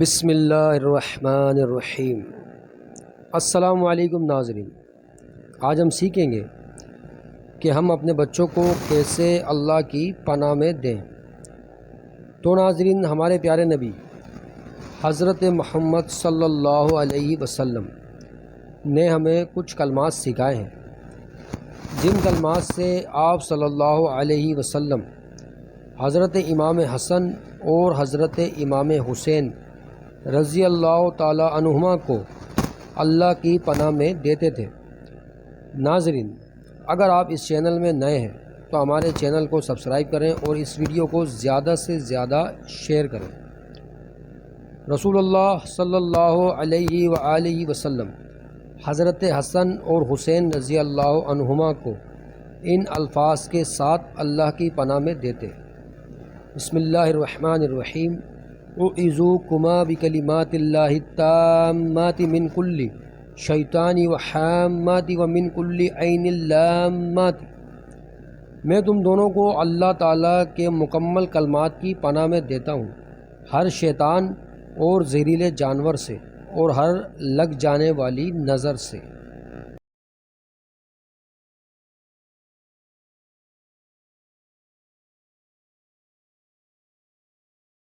بسم اللہ الرحمن الرحیم۔ السلام علیکم ناظرین، آج ہم سیکھیں گے کہ ہم اپنے بچوں کو کیسے اللہ کی پناہ میں دیں۔ تو ناظرین، ہمارے پیارے نبی حضرت محمد صلی اللہ علیہ وسلم نے ہمیں کچھ کلمات سکھائے ہیں، جن کلمات سے آپ صلی اللہ علیہ وسلم حضرت امام حسن اور حضرت امام حسین رضی اللہ تعالی عنہما کو اللہ کی پناہ میں دیتے تھے۔ ناظرین، اگر آپ اس چینل میں نئے ہیں تو ہمارے چینل کو سبسکرائب کریں اور اس ویڈیو کو زیادہ سے زیادہ شیئر کریں۔ رسول اللہ صلی اللہ علیہ وآلہ وسلم حضرت حسن اور حسین رضی اللہ عنہما کو ان الفاظ کے ساتھ اللہ کی پناہ میں دیتے: بسم اللہ الرحمن الرحیم، اعوذکما بکلمات اللہ التامات من کل شیطان وحامات ومن کل عین لامات۔ میں تم دونوں کو اللہ تعالیٰ کے مکمل کلمات کی پناہ میں دیتا ہوں، ہر شیطان اور زہریلے جانور سے اور ہر لگ جانے والی نظر سے۔